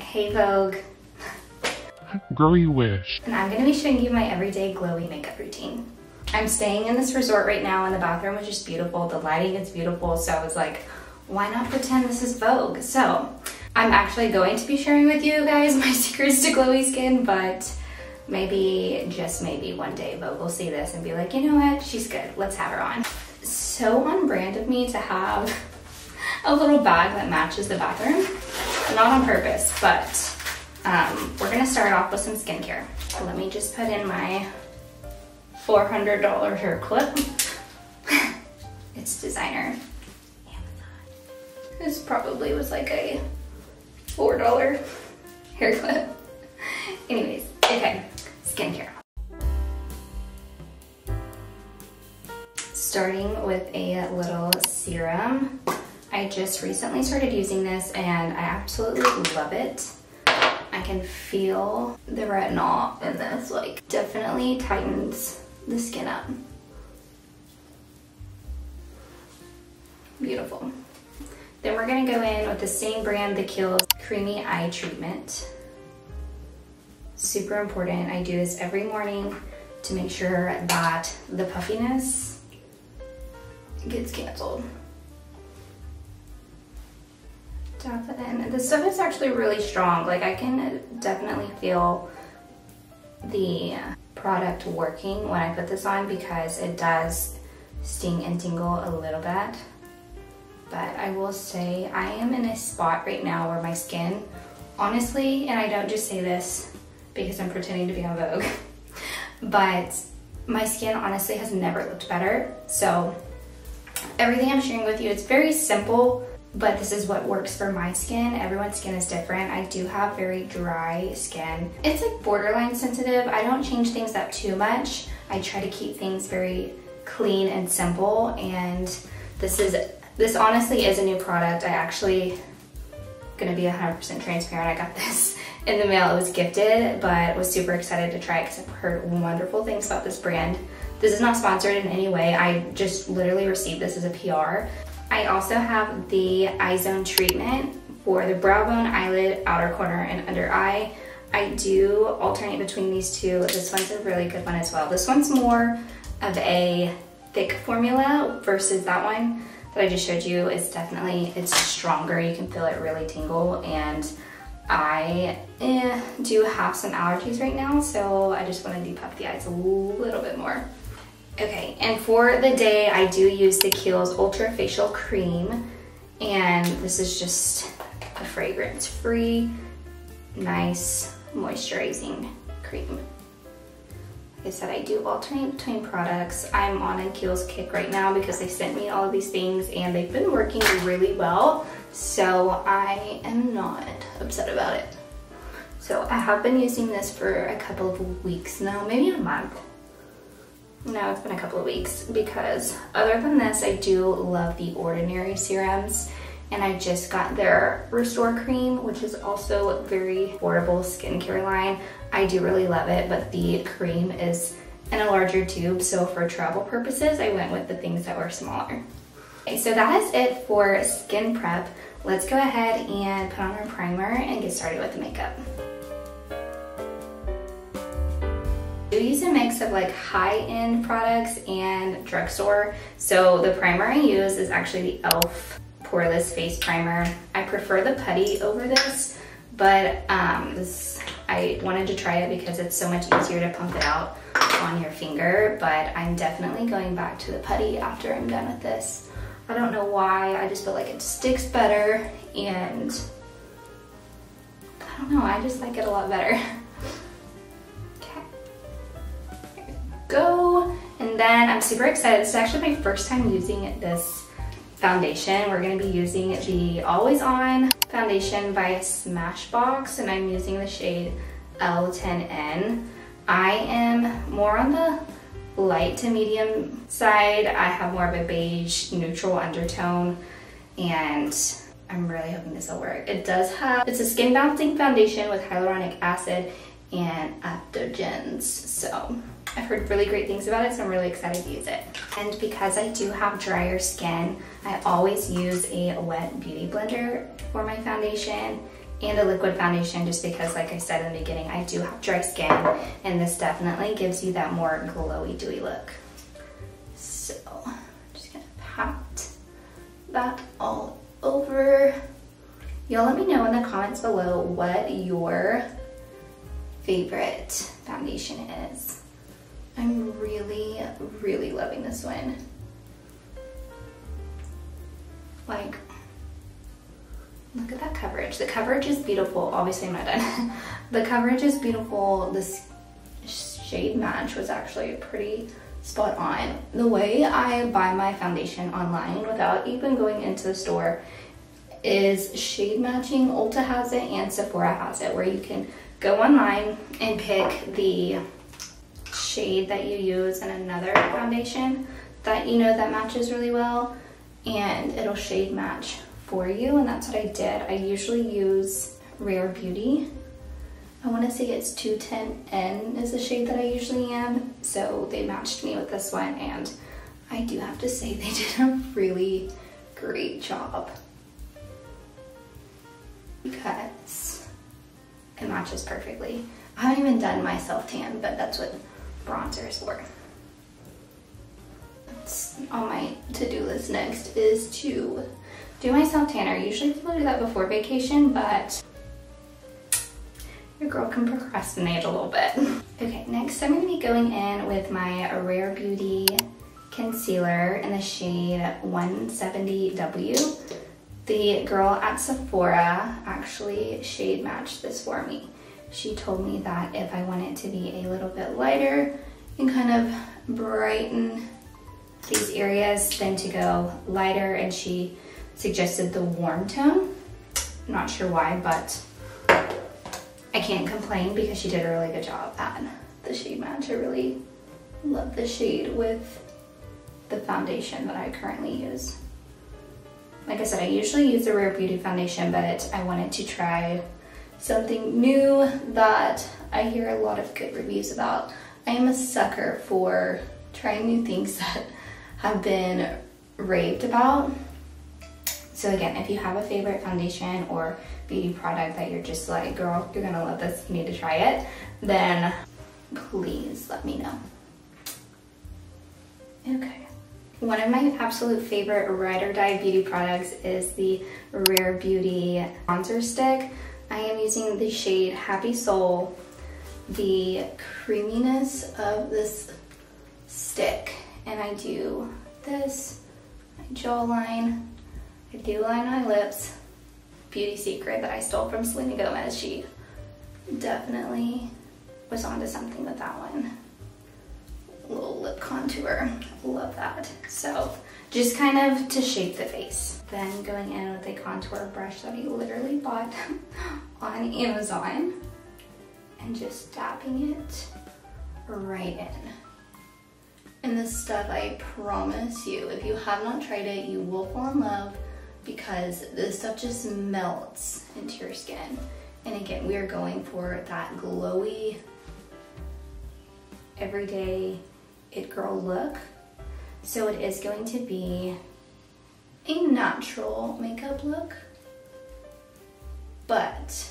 Hey Vogue. Girly wish. And I'm gonna be showing you my everyday glowy makeup routine. I'm staying in this resort right now and the bathroom was just beautiful. The lighting is beautiful. So I was like, why not pretend this is Vogue? So I'm actually going to be sharing with you guys my secrets to glowy skin, but maybe, just maybe one day Vogue will see this and be like, you know what, she's good, let's have her on. So on brand of me to have a little bag that matches the bathroom. Not on purpose, but we're gonna start off with some skincare. So let me just put in my $400 hair clip. It's designer. Amazon. This probably was like a $4 hair clip. Anyways, okay, skincare. Starting with a little serum. I just recently started using this and I absolutely love it. I can feel the retinol in this, like definitely tightens the skin up. Beautiful. Then we're gonna go in with the same brand, the Kiehl's Creamy Eye Treatment. Super important. I do this every morning to make sure that the puffiness gets canceled. Tap it in. This stuff is actually really strong. Like I can definitely feel the product working when I put this on because it does sting and tingle a little bit. But I will say I am in a spot right now where my skin, honestly, and I don't just say this because I'm pretending to be on Vogue, but my skin honestly has never looked better. So everything I'm sharing with you, it's very simple, but this is what works for my skin. Everyone's skin is different. I do have very dry skin. It's like borderline sensitive. I don't change things up too much. I try to keep things very clean and simple. And this honestly is a new product. I actually, gonna be 100% transparent, I got this in the mail. It was gifted, but was super excited to try it because I've heard wonderful things about this brand. This is not sponsored in any way. I just literally received this as a PR. I also have the eye zone treatment for the brow bone, eyelid, outer corner, and under eye. I do alternate between these two. This one's a really good one as well. This one's more of a thick formula versus that one that I just showed you. It's definitely, it's stronger. You can feel it really tingle, and I do have some allergies right now, so I just want to depuff the eyes a little bit more. Okay, and for the day, I do use the Kiehl's Ultra Facial Cream, and this is just a fragrance-free, nice moisturizing cream. Like I said, I do alternate between products. I'm on a Kiehl's kick right now because they sent me all of these things and they've been working really well, so I am not upset about it. So I have been using this for a couple of weeks now, maybe a month. No, it's been a couple of weeks because other than this, I do love the Ordinary serums, and I just got their Restore Cream, which is also a very affordable skincare line. I do really love it, but the cream is in a larger tube, so for travel purposes, I went with the things that were smaller. Okay, so that is it for skin prep. Let's go ahead and put on our primer and get started with the makeup. I use a mix of like high-end products and drugstore. So the primer I use is actually the e.l.f. Poreless Face Primer. I prefer the putty over this, but I wanted to try it because it's so much easier to pump it out on your finger, but I'm definitely going back to the putty after I'm done with this. I don't know why, I just feel like it sticks better, and I don't know, I just like it a lot better. Go. And then I'm super excited. This is actually my first time using this foundation. We're going to be using the Always On foundation by Smashbox, and I'm using the shade L10N. I am more on the light to medium side. I have more of a beige neutral undertone, and I'm really hoping this will work. It's a skin balancing foundation with hyaluronic acid and adaptogens. So I've heard really great things about it, so I'm really excited to use it. And because I do have drier skin, I always use a wet beauty blender for my foundation. and a liquid foundation, just because, like I said in the beginning, I do have dry skin, and this definitely gives you that more glowy, dewy look. So I'm just gonna pat that all over. Y'all let me know in the comments below what your favorite foundation is. I'm really, really loving this one. Like, look at that coverage. The coverage is beautiful. Obviously I'm not done. The coverage is beautiful. This shade match was actually pretty spot on. The way I buy my foundation online without even going into the store is shade matching. Ulta has it and Sephora has it, where you can go online and pick the shade that you use in another foundation that you know that matches really well, and it'll shade match for you, and that's what I did. I usually use Rare Beauty. I want to say it's 210N is the shade that I usually am, so they matched me with this one, and I do have to say they did a really great job because it matches perfectly. I haven't even done my self-tan, but that's what bronzer is for. That's on my to-do list next, is to do my self-tanner. Usually people do that before vacation, but your girl can procrastinate a little bit. Okay, next I'm going to be going in with my Rare Beauty concealer in the shade 170W. The girl at Sephora actually shade matched this for me. She told me that if I want it to be a little bit lighter and kind of brighten these areas, then to go lighter, and she suggested the warm tone. I'm not sure why, but I can't complain because she did a really good job at the shade match. I really love the shade with the foundation that I currently use. Like I said, I usually use the Rare Beauty foundation, but I wanted to try something new that I hear a lot of good reviews about. I am a sucker for trying new things that have been raved about. So again, if you have a favorite foundation or beauty product that you're just like, girl, you're gonna love this, you need to try it, then please let me know. Okay. One of my absolute favorite ride or die beauty products is the Rare Beauty bronzer stick. I am using the shade Happy Soul. The creaminess of this stick, and I do this, my jawline, I do line my lips. Beauty secret that I stole from Selena Gomez. She definitely was onto something with that one. Little lip contour, love that. So just kind of to shape the face. Then going in with a contour brush that I literally bought on Amazon and just dabbing it right in. And this stuff, I promise you, if you have not tried it, you will fall in love, because this stuff just melts into your skin. And again, we are going for that glowy, everyday it girl look. So it is going to be a natural makeup look, but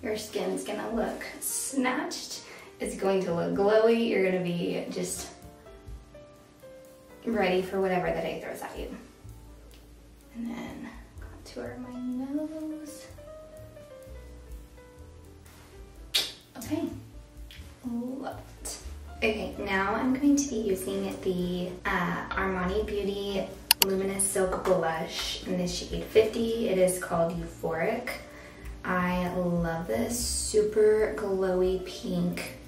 your skin's gonna look snatched. It's going to look glowy. You're gonna be just ready for whatever the day throws at you. And then contour my nose. Okay, love it. Okay, now I'm going to be using the Armani Beauty Luminous Silk Blush in the shade 50. It is called Euphoric. I love this super glowy pink.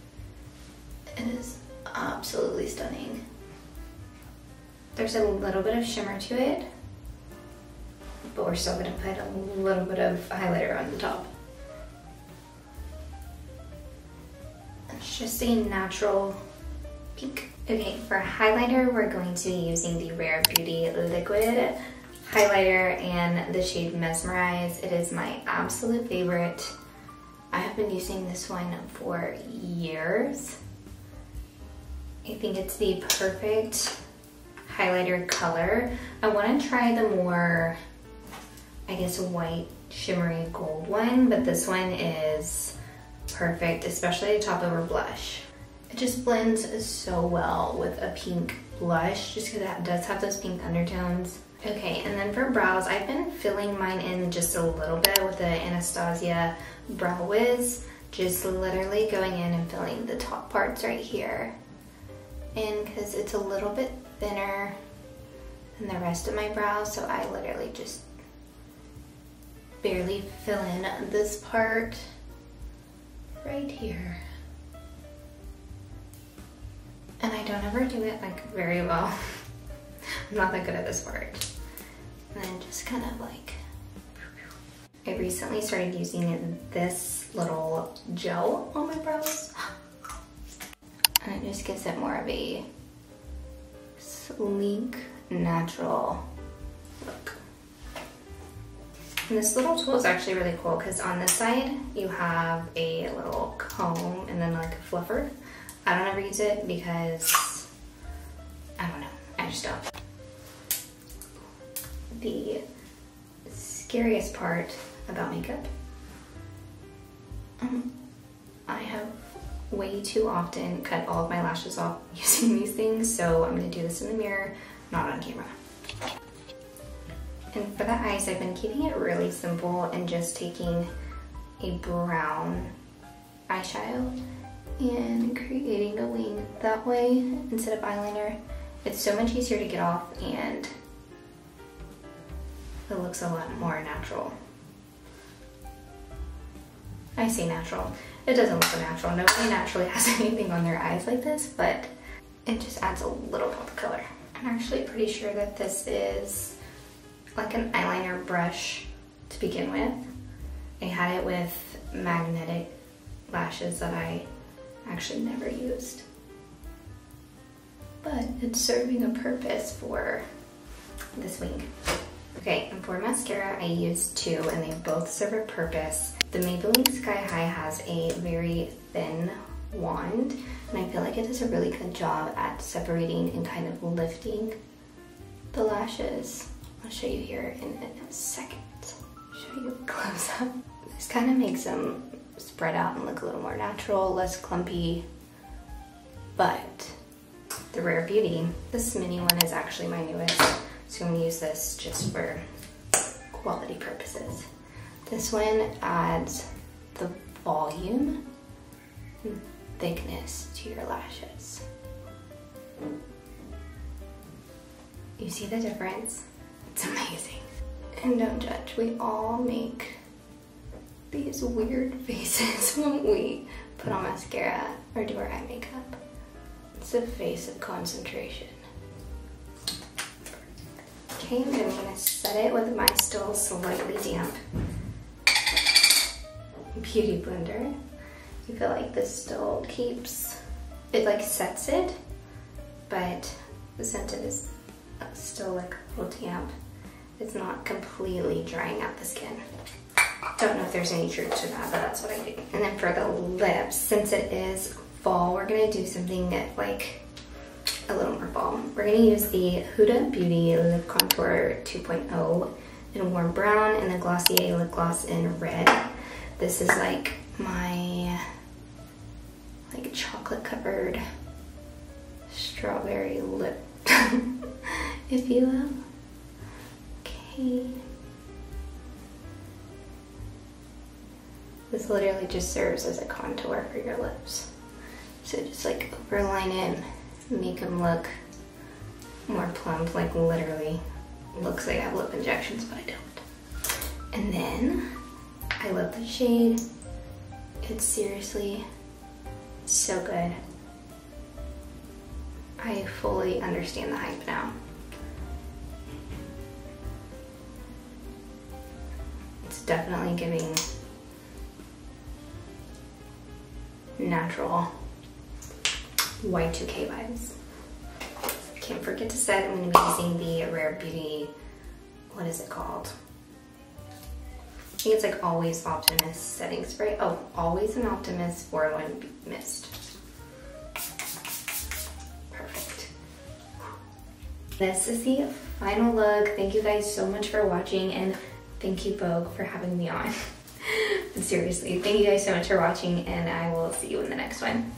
It is absolutely stunning. There's a little bit of shimmer to it, but we're still gonna put a little bit of highlighter on the top. It's just a natural pink. Okay, for highlighter, we're going to be using the Rare Beauty Liquid highlighter in the shade Mesmerize. It is my absolute favorite. I have been using this one for years. I think it's the perfect highlighter color. I want to try the more, I guess, white shimmery gold one, but this one is perfect, especially to top over blush. It just blends so well with a pink blush, just because it does have those pink undertones. Okay, and then for brows, I've been filling mine in just a little bit with the Anastasia Brow Wiz. Just literally going in and filling the top parts right here. And because it's a little bit thinner than the rest of my brow, so I literally just barely fill in this part right here. And I don't ever do it like very well. I'm not that good at this part. And then just kind of like, I recently started using this little gel on my brows. And it just gives it more of a sleek, natural look. And this little tool is actually really cool because on this side you have a little comb and then like a fluffer. I don't ever use it because, I don't know, I just don't. The scariest part about makeup, I have way too often cut all of my lashes off using these things, so I'm gonna do this in the mirror, not on camera. And for the eyes, I've been keeping it really simple and just taking a brown eyeshadow and creating a wing that way instead of eyeliner. It's so much easier to get off and it looks a lot more natural. I say natural. It doesn't look natural. Nobody naturally has anything on their eyes like this, but it just adds a little pop of color. I'm actually pretty sure that this is like an eyeliner brush to begin with. I had it with magnetic lashes that I actually never used. But it's serving a purpose for this wing. Okay, and for mascara, I used two, and they both serve a purpose. The Maybelline Sky High has a very thin wand, and I feel like it does a really good job at separating and kind of lifting the lashes. I'll show you here in a second. Show you close up. This kind of makes them spread out and look a little more natural, less clumpy. But the Rare Beauty, this mini one is actually my newest. So I'm gonna use this just for quality purposes. This one adds the volume and thickness to your lashes. You see the difference? It's amazing. And don't judge, we all make these weird faces when we put on mascara or do our eye makeup. It's a face of concentration. Okay, and then I'm gonna set it with my still slightly damp beauty blender. I feel like this still keeps, it like sets it, but since it is still like a little damp, it's not completely drying out the skin. Don't know if there's any truth to that, but that's what I do. And then for the lips, since it is fall, we're gonna do something like a little more fall. We're gonna use the Huda Beauty Lip Contour 2.0 in warm brown and the Glossier lip gloss in red. This is like my chocolate covered strawberry lip, if you will. Okay. This literally just serves as a contour for your lips. So just like overline it, make them look more plump, like literally looks like I have lip injections, but I don't. And then, I love the shade. It's seriously so good. I fully understand the hype now. It's definitely giving natural Y2K vibes. Can't forget to say I'm going to be using the Rare Beauty, what is it called? I think it's like Always Optimist setting spray. Oh, Always an Optimist 4-in-1 mist. Perfect. This is the final look. Thank you guys so much for watching, and Thank you, Vogue, for having me on. But seriously, thank you guys so much for watching, and I will see you in the next one.